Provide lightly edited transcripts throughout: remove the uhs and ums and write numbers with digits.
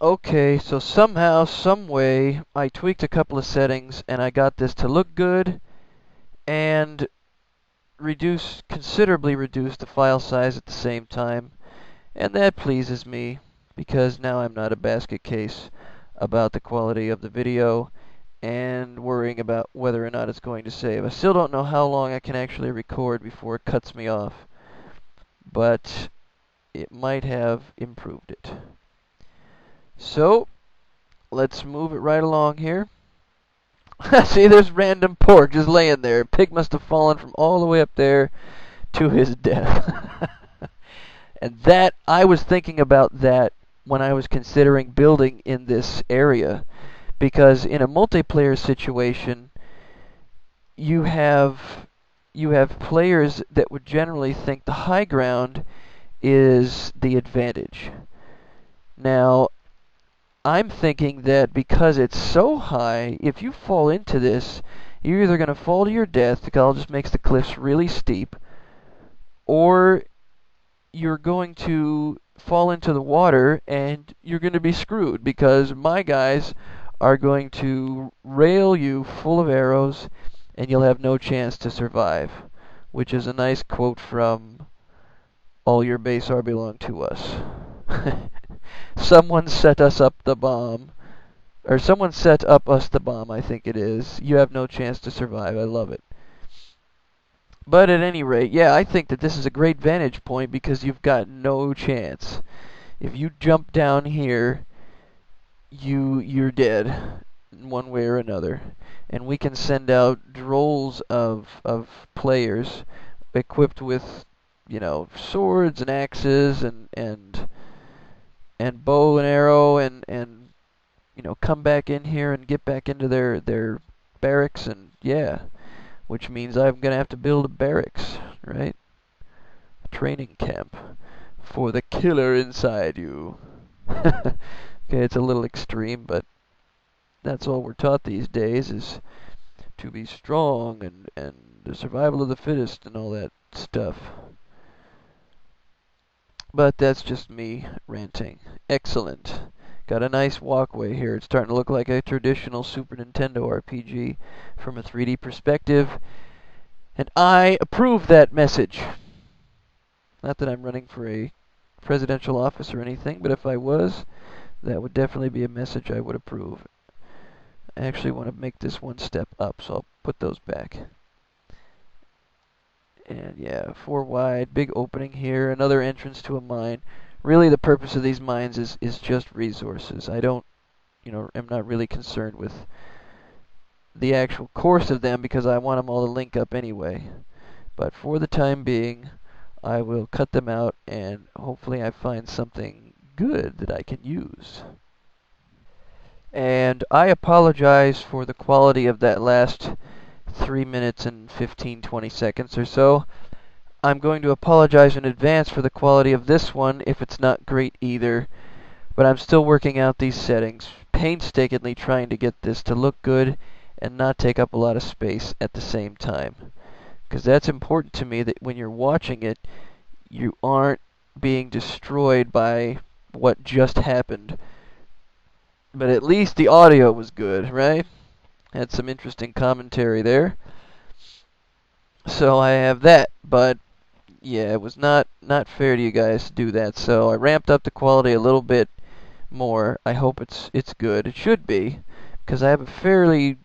Okay, so somehow, some way, I tweaked a couple of settings and I got this to look good and considerably reduce the file size at the same time. And that pleases me because now I'm not a basket case about the quality of the video and worrying about whether or not it's going to save. I still don't know how long I can actually record before it cuts me off, but it might have improved it. So, let's move it right along here. See, there's random pork just laying there. Pig must have fallen from all the way up there to his death. And that, I was thinking about that when I was considering building in this area. Because in a multiplayer situation, you have players that would generally think the high ground is the advantage. Now, I'm thinking that because it's so high, if you fall into this, you're either going to fall to your death because it just makes the cliffs really steep, or you're going to fall into the water and you're going to be screwed because my guys are going to rail you full of arrows and you'll have no chance to survive, which is a nice quote from All Your Base Are Belong to Us. Someone set us up the bomb. Or someone set up us the bomb, I think it is. You have no chance to survive. I love it. But at any rate, yeah, I think that this is a great vantage point because you've got no chance. If you jump down here, you're dead in one way or another. And we can send out drolls of players equipped with, swords and axes and bow and arrow and come back in here and get back into their barracks, and yeah, which means I'm gonna have to build a barracks, right? A training camp for the killer inside you. Okay, it's a little extreme, but that's all we're taught these days is to be strong and the survival of the fittest and all that stuff. But that's just me ranting. Excellent. Got a nice walkway here. It's starting to look like a traditional Super Nintendo RPG from a 3D perspective. And I approve that message. Not that I'm running for a presidential office or anything, but if I was, that would definitely be a message I would approve. I actually want to make this one step up, so I'll put those back. And yeah, 4 wide, big opening here, another entrance to a mine. Really the purpose of these mines is just resources. I don't, am not really concerned with the actual course of them because I want them all to link up anyway. But for the time being, I will cut them out and hopefully I find something good that I can use. And I apologize for the quality of that last 3 minutes and 15-20 seconds or so. I'm going to apologize in advance for the quality of this one if it's not great either, but I'm still working out these settings, painstakingly trying to get this to look good and not take up a lot of space at the same time. Because that's important to me, that when you're watching it, you aren't being destroyed by what just happened. But at least the audio was good, right? Had some interesting commentary there. So I have that, but yeah, it was not fair to you guys to do that. So I ramped up the quality a little bit more. I hope it's good. It should be, because I have a fairly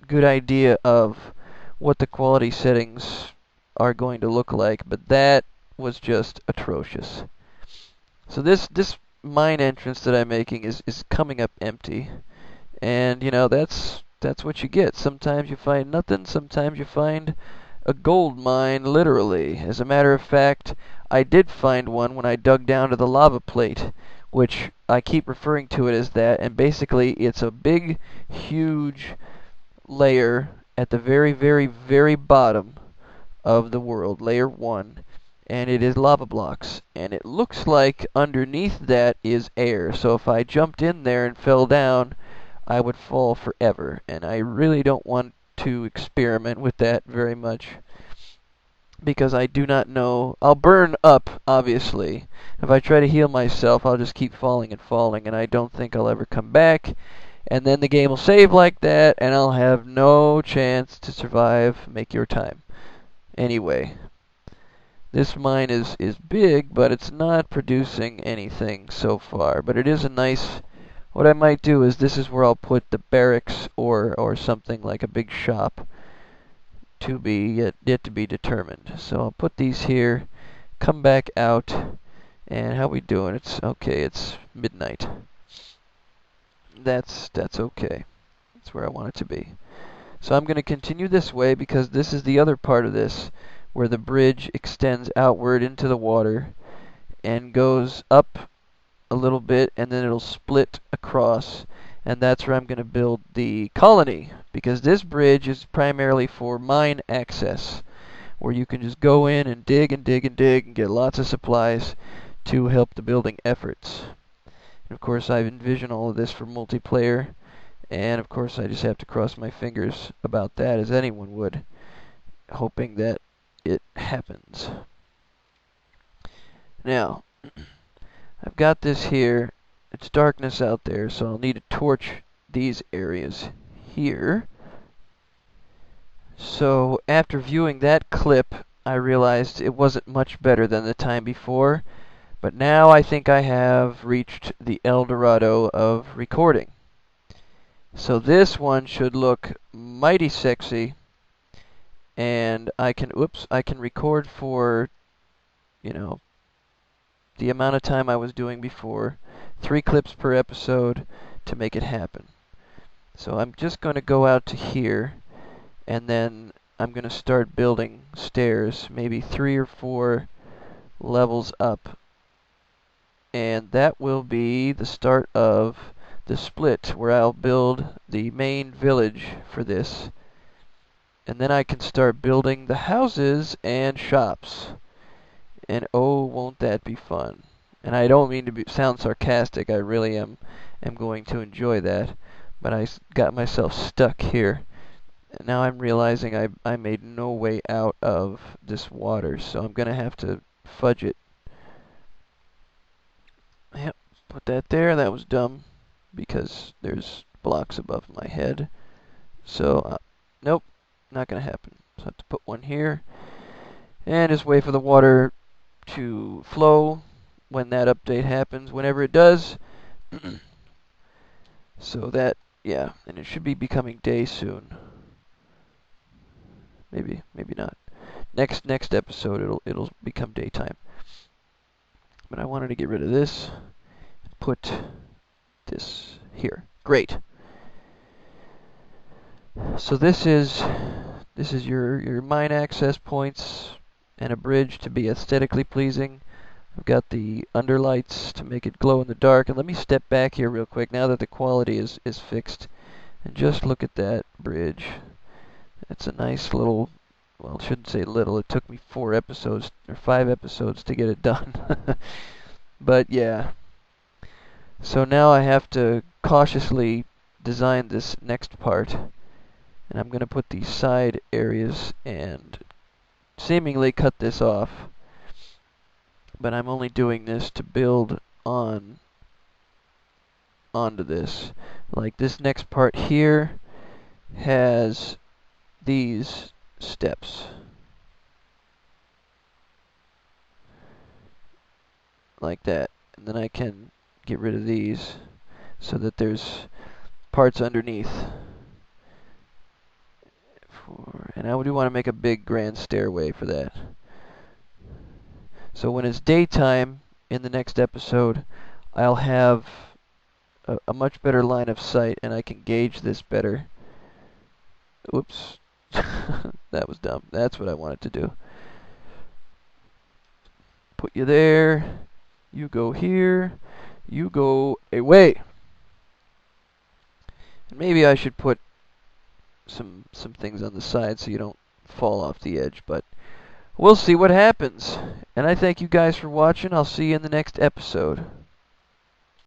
good idea of what the quality settings are going to look like, but that was just atrocious. So this mine entrance that I'm making is coming up empty. And that's what you get. Sometimes you find nothing, sometimes you find a gold mine, literally. As a matter of fact, I did find one when I dug down to the lava plate, which I keep referring to it as that, and basically it's a big, huge layer at the very, very, very bottom of the world, layer 1, and it is lava blocks, and it looks like underneath that is air, so if I jumped in there and fell down, I would fall forever, and I really don't want to experiment with that very much. because I do not know. I'll burn up, obviously. If I try to heal myself, I'll just keep falling and falling, and I don't think I'll ever come back. And then the game will save like that, and I'll have no chance to survive. Make your time. Anyway, this mine is big, but it's not producing anything so far. But it is a nice... What I might do is this is where I'll put the barracks or something like a big shop to be yet to be determined. So I'll put these here, come back out, and how we doing? It's okay. It's midnight. That's okay. That's where I want it to be. So I'm going to continue this way because this is the other part of this where the bridge extends outward into the water and goes up a little bit, and then it'll split across, and that's where I'm going to build the colony, because this bridge is primarily for mine access, where you can just go in and dig and dig and dig and get lots of supplies to help the building efforts. And of course, I envision all of this for multiplayer, and of course I just have to cross my fingers about that, as anyone would, hoping that it happens. Now, I've got this here. It's darkness out there, so I'll need to torch these areas here. So after viewing that clip, I realized it wasn't much better than the time before, but now I think I have reached the El Dorado of recording. So this one should look mighty sexy, and I can record for, you know, the amount of time I was doing before, 3 clips per episode to make it happen. So I'm just going to go out to here, and then I'm going to start building stairs, maybe 3 or 4 levels up, and that will be the start of the split, where I'll build the main village for this, and then I can start building the houses and shops. And oh, won't that be fun. And I don't mean to sound sarcastic, I really am going to enjoy that. But I got myself stuck here. And now I'm realizing I made no way out of this water, so I'm going to have to fudge it. Yep, put that there. That was dumb, because there's blocks above my head. So, nope, not going to happen. So I have to put one here. And just wait for the water to flow when that update happens, whenever it does. So that, yeah, and it should be becoming day soon. Maybe not. Next episode it'll become daytime. But I wanted to get rid of this. Put this here. Great. So this is your mine access points and a bridge to be aesthetically pleasing. I've got the underlights to make it glow in the dark. And let me step back here real quick now that the quality is fixed. And just look at that bridge. It's a nice little, well, I shouldn't say little. It took me 4 episodes or 5 episodes to get it done. But yeah. So now I have to cautiously design this next part. And I'm going to put these side areas and seemingly cut this off, but I'm only doing this to build onto this. Like this next part here has these steps, like that, and then I can get rid of these so that there's parts underneath. And I do want to make a big grand stairway for that. So when it's daytime in the next episode, I'll have a much better line of sight, and I can gauge this better. Oops. That was dumb. That's what I wanted to do. Put you there. You go here. You go away. And maybe I should put some things on the side so you don't fall off the edge, but we'll see what happens. And I thank you guys for watching. I'll see you in the next episode.